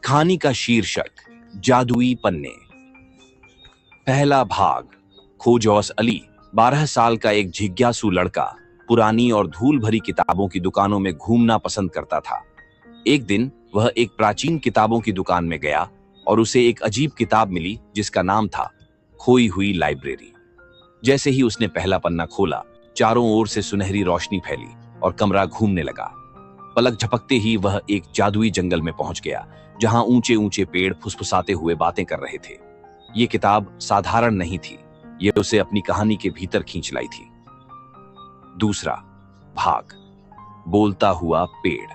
कहानी का शीर्षक जादुई पन्ने। पहला भाग। खोजौस अली 12 साल का एक जिज्ञासु लड़का पुरानी और धूल भरी किताबों की दुकानों में घूमना पसंद करता था। एक दिन वह एक प्राचीन किताबों की दुकान में गया और उसे एक अजीब किताब मिली जिसका नाम था खोई हुई लाइब्रेरी। जैसे ही उसने पहला पन्ना खोला, चारों ओर से सुनहरी रोशनी फैली और कमरा घूमने लगा। पलक झपकते ही वह एक जादुई जंगल में पहुंच गया, जहां ऊंचे ऊंचे पेड़ फुसफुसाते हुए बातें कर रहे थे। ये किताब साधारण नहीं थी, ये उसे अपनी कहानी के भीतर खींच लाई थी। दूसरा भाग। बोलता हुआ पेड़।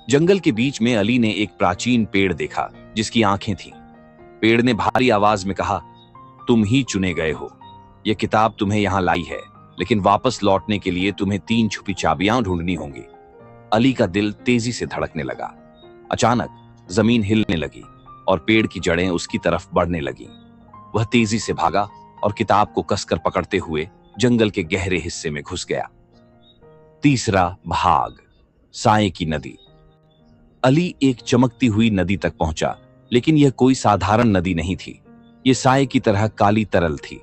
जंगल के बीच में अली ने एक प्राचीन पेड़ देखा जिसकी आंखें थीं। पेड़ ने भारी आवाज में कहा, तुम ही चुने गए हो। यह किताब तुम्हें यहां लाई है, लेकिन वापस लौटने के लिए तुम्हें 3 छुपी चाबियां ढूंढनी होंगी। अली का दिल तेजी से धड़कने लगा। अचानक जमीन हिलने लगी और पेड़ की जड़ें उसकी तरफ बढ़ने लगीं। वह तेजी से भागा और किताब को कसकर पकड़ते हुए जंगल के गहरे हिस्से में घुस गया। तीसरा भाग। साए की नदी। अली एक चमकती हुई नदी तक पहुंचा, लेकिन यह कोई साधारण नदी नहीं थी। यह साए की तरह काली तरल थी।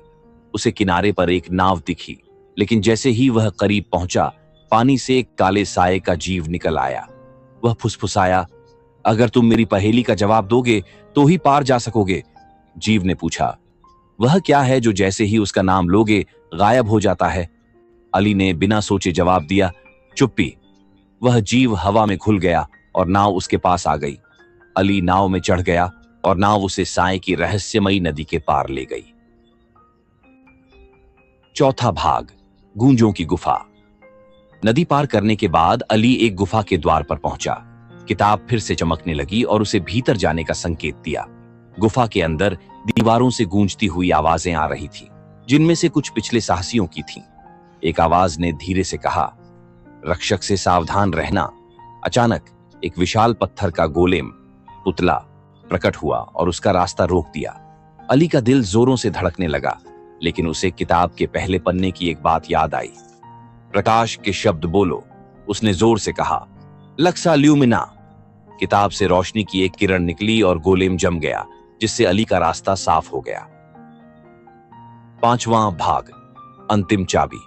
उसे किनारे पर एक नाव दिखी, लेकिन जैसे ही वह करीब पहुंचा, पानी से एक काले साए का जीव निकल आया। वह फुसफुसाया, अगर तुम मेरी पहेली का जवाब दोगे तो ही पार जा सकोगे। जीव ने पूछा, वह क्या है जो जैसे ही उसका नाम लोगे गायब हो जाता है? अली ने बिना सोचे जवाब दिया, चुप्पी। वह जीव हवा में घुल गया और नाव उसके पास आ गई। अली नाव में चढ़ गया और नाव उसे साए की रहस्यमयी नदी के पार ले गई। चौथा भाग। गूंजों की गुफा। नदी पार करने के बाद अली एक गुफा के द्वार पर पहुंचा। किताब फिर से चमकने लगी और उसे भीतर जाने का संकेत दिया। गुफा के अंदर दीवारों से गूंजती हुई आवाजें आ रही थीं, जिनमें से कुछ पिछले साहसियों की थीं। एक आवाज ने धीरे से कहा, रक्षक से सावधान रहना। अचानक एक विशाल पत्थर का गोलेम पुतला प्रकट हुआ और उसका रास्ता रोक दिया। अली का दिल जोरों से धड़कने लगा, लेकिन उसे किताब के पहले पन्ने की एक बात याद आई। प्रकाश के शब्द बोलो, उसने जोर से कहा, लक्सा ल्यूमिना। किताब से रोशनी की एक किरण निकली और गोलेम जम गया, जिससे अली का रास्ता साफ हो गया। पांचवां भाग। अंतिम चाबी।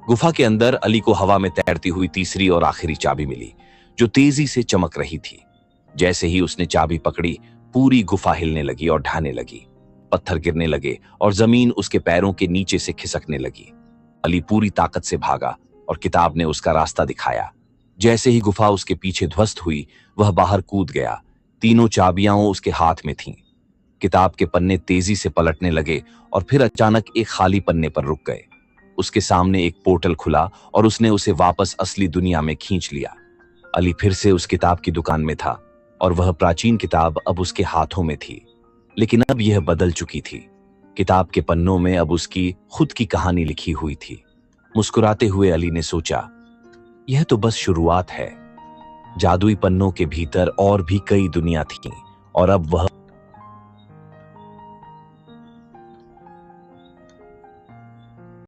गुफा के अंदर अली को हवा में तैरती हुई तीसरी और आखिरी चाबी मिली, जो तेजी से चमक रही थी। जैसे ही उसने चाबी पकड़ी, पूरी गुफा हिलने लगी और ढहने लगी। पत्थर गिरने लगे और जमीन उसके पैरों के नीचे से खिसकने लगी। अली पूरी ताकत से भागा और किताब ने उसका रास्ता दिखाया। जैसे ही गुफा उसके पीछे ध्वस्त हुई, वह बाहर कूद गया। तीनों चाबियां उसके हाथ में थीं। किताब के पन्ने तेजी से पलटने लगे और फिर अचानक एक खाली पन्ने पर रुक गए। उसके सामने एक पोर्टल खुला और उसने उसे वापस असली दुनिया में खींच लिया। अली फिर से उस किताब की दुकान में था और वह प्राचीन किताब अब उसके हाथों में थी, लेकिन अब यह बदल चुकी थी। किताब के पन्नों में अब उसकी खुद की कहानी लिखी हुई थी। मुस्कुराते हुए अली ने सोचा, यह तो बस शुरुआत है। जादुई पन्नों के भीतर और भी कई दुनिया थीं और अब वह